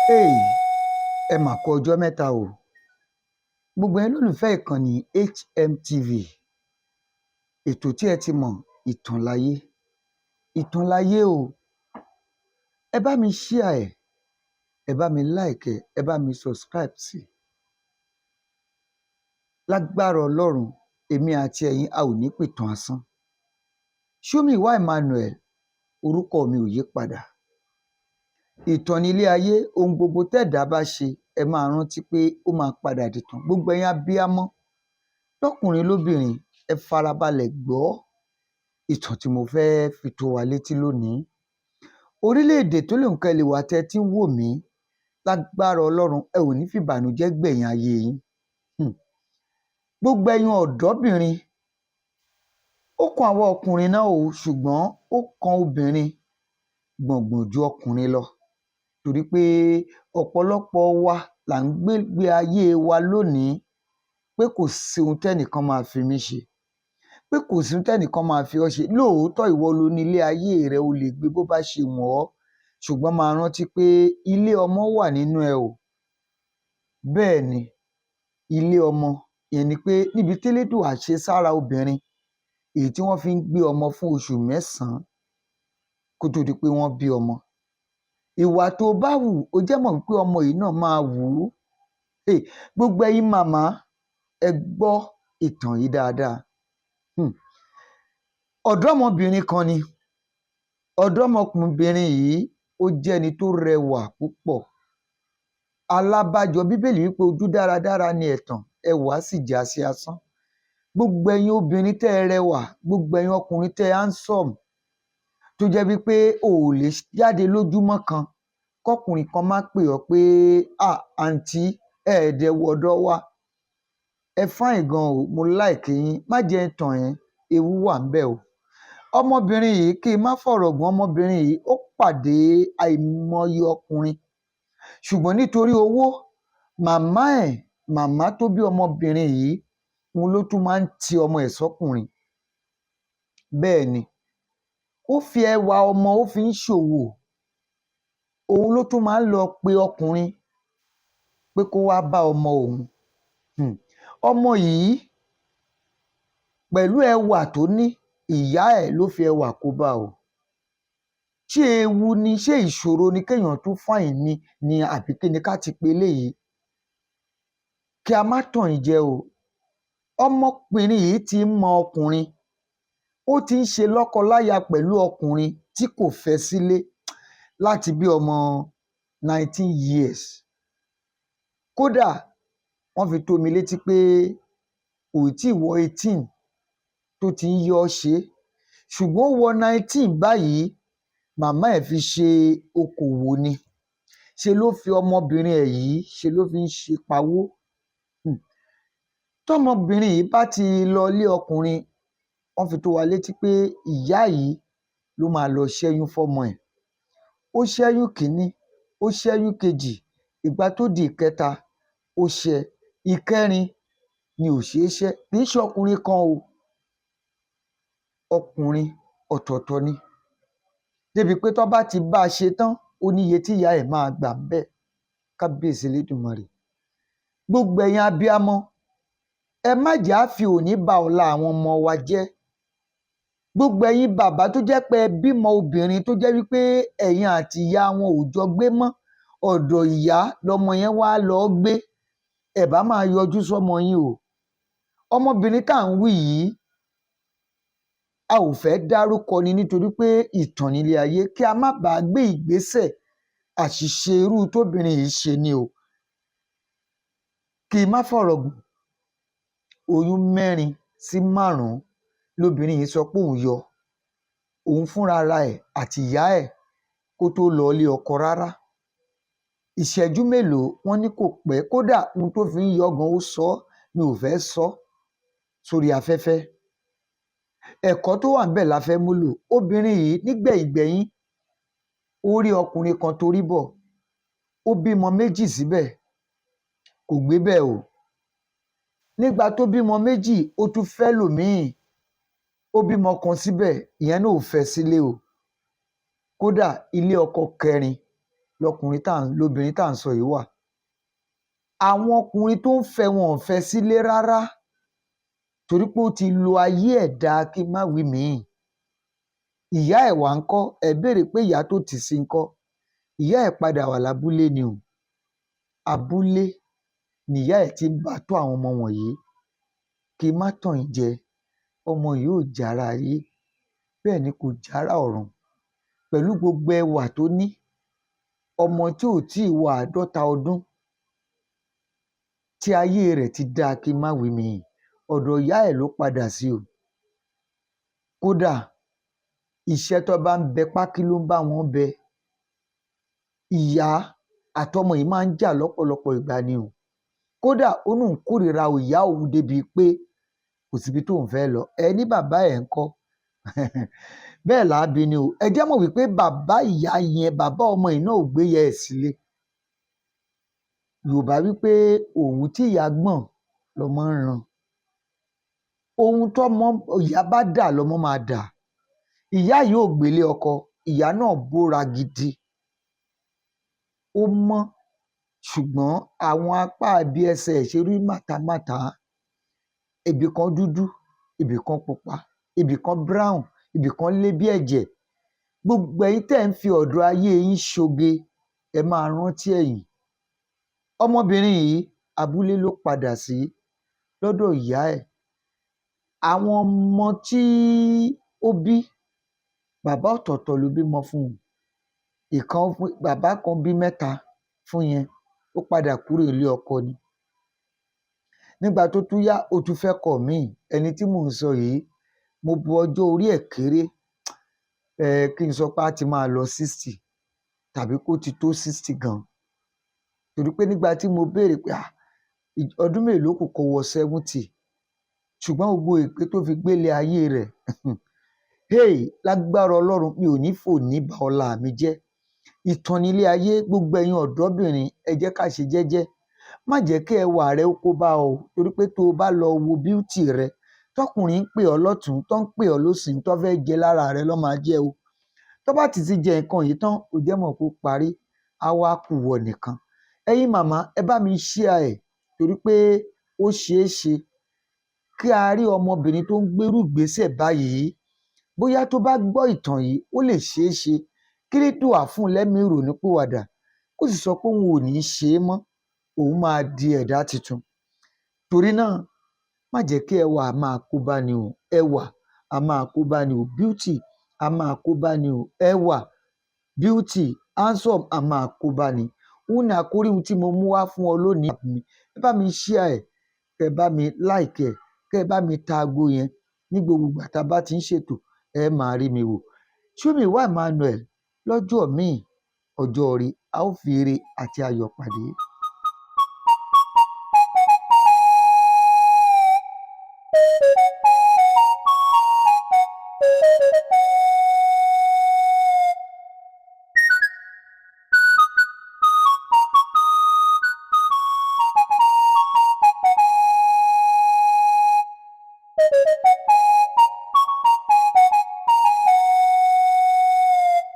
Hey, ẹ mà kú ọjọ́ mẹ́ta o. Gbogbo yín lólùfẹ́ ìkànnì HMTV. Ètò tí ẹ ti mọ̀, ìtàn láyé. Ìtàn láyé o. Ẹ bá mi share ẹ̀, ẹ bá mi like ẹ̀, ẹ bá mi subscribe sí. Lágbára Ọlọ́run, èmi àti ẹ̀yin a ò ní pìtàn asán. Ṣómìwá Emmanuel, orúkọ mi ò yí padà. Ìtàn nílé ayé, ohun gbogbo tẹ́ẹ̀dá bá ṣe, ẹ máa rántí pé ó máa padà dìtàn. Gbogbo ẹ̀yin abíámọ́, lọ́kùnrin lóbìnrin, ẹ farabalẹ̀ gbọ́ ìtàn tí mo fẹ́ fi tó wa létí lónìí. Orílẹ̀-èdè tó lè ń kẹ́ lè wà tẹ́ tí ń wò mí, lágbára Ọlọ́run, ẹ ò ní fìbànújẹ́ gbẹ̀yìn ayé yín. Gbogbo ẹ̀yin ọ̀dọ́bìnrin, ó kan àwọn ọkùnrin náà o, ṣùgbọ́n ó kan obìnrin gbọ̀ngbọ̀n ju ọkùnrin lọ. Torí pé ọ̀pọ̀lọpọ̀ wa là ń gbé ayé wa lónìí pé kò sí ohun tẹ́nìkan máa fi mí ṣe, pé kò sí ohun tẹ́nìkan máa fi ọ́ ṣe. Lóòótọ́ ìwọ ló ní ilé ayé rẹ, o lè gbé bó bá ṣe wọ̀n ọ́, ṣùgbọ́n máa rántí pé ilé ọmọ wà nínú ẹ o. Bẹ́ẹ̀ ni, ilé ọmọ, ìyẹn ni pé níbi tẹ́lẹ́dùà ṣe sára obìnrin, èyí tí wọ́n fi ń gbé ọmọ fún oṣù 9 kó tó di pé wọ́n bí ọmọ. Ìwà tó bá wù, ó jẹ́ mọ̀ pé ọmọ yìí náà máa wù ú. Gbogbo ẹ̀yin màmá, ẹ gbọ́ ìtàn yìí dáadáa. Ọ̀dọ́mọbìnrin kan ni. Ọ̀dọ́mọkùnrin yìí ó jẹ́ ẹni tó rẹwà púpọ̀. Alábàjọ Bíbélì wípé ojú dáradára ni ẹ̀tàn, ẹwà sì jẹ́ así asán. Gbogbo ẹ̀yin obìnrin tẹ́ ẹ rẹwà, gbogbo ẹ̀yin ọkùnrin tẹ́ ẹ handsome, tó jẹ́ wípé o ò lè jáde lójúmọ́ kan kọkùnrin kan má pè ọ́ pé àǹtí ẹ̀ẹ́dẹ̀ wọ̀dọ̀ wa, ẹ fáìn gan o, mo like yín, má jẹ́ ń tàn yẹn, ewu wà ń bẹ̀ o. Ọmọbìnrin yìí, kí n má fọ̀rọ̀ gùn, ọmọbìnrin yìí ó pàdé àìmọye ọkùnrin, ṣùgbọ́n nítorí owó, màmá tó bí ọmọbìnrin yìí, òun ló tún máa ń ti ọmọ ẹ̀ sọ́kùnrin. Bẹ́ẹ̀ ni, ó fi ẹwà ọmọ ó fi ń ṣòwò. Òun ló tún máa ń lọ pe ọkùnrin pé kó wá bá ọmọ òun. Ọmọ yìí pẹ̀lú ẹwà tó ní, ìyá ẹ̀ ló fi ẹwà kó bá o. Ṣé ewu ni, ṣé ìṣòro ni kéèyàn tún fáìn ni àbí kí ni ká ti pe eléyìí? Kí a má tàn yín jẹ o. Ọmọbìnrin yìí ti ń mọ ọkùnrin, ó ti ń ṣe lọ́kọláya pẹ̀lú ọkùnrin tí kò fẹ́ sílé láti bí ọmọ 19 years. Kódà wọ́n fi tó mi létí pé kò tí ì wọ 18 tó ti ń yọ́ ṣe, ṣùgbọ́n ó wọ 19 báyìí. Màmá ẹ̀ fi ṣe okòwò ni, ṣe ló fi ọmọbìnrin ẹ̀ yìí ṣe ló fi ń ṣe pawó. Tọ́mọbìnrin yìí bá ti lọ ilé ọkùnrin, wọ́n fi tó wa létí pé ìyá yìí ló máa lọ ṣẹ́yún fọ́mọ ẹ̀. Ó ṣẹ́yún kìíní, ó ṣẹ́yún kejì, ìgbà tó di ìkẹta ó ṣẹ, ìkẹrin ni ò ṣeé ṣẹ́. Kì í ṣe ọkùnrin kan o, ọkùnrin ọ̀tọ̀ọ̀tọ̀ ni, débi pé tó bá ti bá a ṣe tán, ó níye tí ìyá ẹ̀ máa gbà ń bẹ̀. Kábíyèsí Elédùmarè. Gbogbo ẹ̀yin abíámọ, ẹ má jẹ́ á fi òní ba ọ̀la àwọn ọmọ wa jẹ́. Gbogbo ẹ̀yin bàbá tó jẹ́ pé ẹ bímọ obìnrin tó jẹ́ wípé ẹ̀yin àti ìyá wọn ò jọ gbé mọ́, ọ̀dọ̀ ìyá lọmọ yẹn wá lọ gbé, ẹ bá máa yọjú sọ́mọ yín o. Ọmọbìnrin tá à ń wí yìí, a ò fẹ́ dárúkọ ni nítorí pé ìtàn nílé ayé, kí a má bàa gbé ìgbésẹ̀ àṣìṣe irú tóbìnrin yìí ṣe ni o. Kí n má fọ̀rọ̀ gùn, oyún 4 sí 5 lóbìnrin yìí sọ pé òun yọ, òun fúnra ara ẹ̀ àti ìyá ẹ̀ kó tó lọ ilé ọkọ rárá. Ìṣẹ́jú mélòó wọ́n ní kò pẹ́, kódà ohun tó fi ń yọ gan ó sọ, mi ò fẹ́ sọ sórí afẹ́fẹ́. Ẹ̀kọ́ tó wà níbẹ̀ la fẹ́ múlò. Obìnrin yìí nígbẹ̀yìngbẹ̀yìn ó rí ọkùnrin kan torí bọ̀, ó bímọ 2 síbẹ̀, kò gbé bẹ́ẹ̀ o. Nígbà tó bímọ 2, ó tún fẹ́ lòmíì, ó bímọ kan síbẹ̀, ìyẹn náà ò fẹ́ sílé o. Kódà ilé ọkọ kẹrin lobìnrin tá à ń sọ yìí wà. Àwọn ọkùnrin tó ń fẹ́ wọn ò fẹ́ sílé rárá torí pé ó ti lo ayé ẹ̀ dáa kí n má wí míì. Ìyá ẹ̀ wá ńkọ́? Ẹ béèrè pé ìyá tó tì sí ńkọ́? Ìyá ẹ̀ padà wà lábúlé ni o. Abúlé nìyá ẹ̀ ti ń bá tọ́ àwọn ọmọ wọ̀nyí. Kí n má tàn yín jẹ, ọmọ yìí ò jára ayé, bẹ́ẹ̀ ni kò jára ọ̀run. Pẹ̀lú gbogbo ẹwà tó ní, ọmọ tí ò tíì wọ 50 ọdún tí ayé rẹ̀ ti dáa kí n má wí míì, ọ̀dọ̀ ìyá ẹ̀ ló padà sí o. Kódà iṣẹ́ tó bá ń bẹ pákí ló ń bá wọn bẹ. Ìyá àtọmọ yìí máa ń jà lọ́pọ̀lọpọ̀ ìgbà ni o. Kódà ó lóun kórìíra ìyá òun débi pé kò síbi tóun fẹ́ lọ. Ẹ ní bàbá ẹ̀ ńkọ́? Bẹ́ẹ̀ là á bi ni o. Ẹ jẹ́ mọ̀ wípé bàbá ìyá yẹn, bàbá ọmọ yìí náà ò gbé ìyá ẹ̀ sílé. Yorùbá wípé òwú tí ìyá gbọ̀n lọmọ ń ran. Ohun tọ́mọ ìyá bá dà lọmọ máa dà. Ìyá yìí ò gbélé ọkọ, ìyá náà bóra gidi. Ó mọ́, ṣùgbọ́n àwọn apá ibi ẹsẹ̀ ẹ̀ ṣe rí màtàmátà. Ibì kan dúdú, ibì kan pupa, ibì kan brown, ibì kan lé bí ẹ̀jẹ̀. Gbogbo ẹ̀yin tẹ́ ń fi ọ̀dọ̀ ayé yín ṣoge, ẹ máa rántí ẹ̀yìn. Ọmọbìnrin yìí abúlé ló padà sí lọ́dọ̀ ìyá ẹ̀. Àwọn ọmọ tí ó bí, bàbá ọ̀tọ̀ọ̀tọ̀ ló bímọ fún un. Bàbá kan bí 3 fún yẹn, ó padà kúrò ilé ọkọ ni. Nígbà tó tún yá, ó tún fẹ́ kọ̀ míì. Ẹni tí mò ń sọ yìí, mo bu ọjọ́ orí ẹ̀ kéré, kí n sọ pé á ti máa lọ 60 tàbí kó ti tó 60 gan. Torí pé nígbà tí mo béèrè pé ọdún mélòó kù kó wọ 70, ṣùgbọ́n gbogbo èpè tó fi gbélé ayé rẹ̀ lágbára Ọlọ́run, mi ò ní fò ní ba ọlá mi jẹ́. Ìtàn nílé ayé, gbogbo ẹ̀yin ọ̀dọ́bìnrin, ẹ jẹ́ ká ṣe jẹ́jẹ́. Má jẹ́ kí ẹwà rẹ ó kó bá ọ, torí pé tó o bá lọ wo bíútì rẹ, tọkùnrin ń pè ọ́ lọ́tùn-ún, tó ń pè ọ́ lósì, tó fẹ́ jẹ lára rẹ ló máa jẹ́ o. Tó bá ti jẹ nǹkan yìí tán, ò jẹ́ mọ̀ kó parí, á wá kù wọ nìkan. Ẹ̀yin màmá, ẹ bá mi share ẹ̀, torí pé ó ṣeé ṣe kí a rí ọmọbìnrin tó ń gbérú ìgbésẹ̀ báyìí. Bóyá tó bá gbọ́ ìtàn yìí, ó lè ṣeé ṣe kí Elédùà fún un lẹ́mìí ìrònúpìwàdà, kó sì sọ pé òun ò ní ṣe é mọ́, òun máa di ẹ̀dá tuntun. Torí náà, má jẹ́ kí ẹwà máa kó bá ni o. Ẹwà a máa kó bá ni o. Beauty a máa kó bá ni o. Ẹwà, beauty, handsome a máa kó bá ni. Òun ni àkórí ohun tí mo mú wá fún ọ lónìí. Ẹ bá mi share ẹ̀, kẹ́ ẹ bá mi like ẹ̀, kẹ́ ẹ bá mi ta aago yẹn. Ní gbogbo ìgbà tá a bá ti ń ṣètò, ẹ máa rí mi wò. Ṣómìwá Emmanuel, lọ́jọ́ míì, ọjọ́ ire, a ó fi ire àti ayọ̀ pàdé.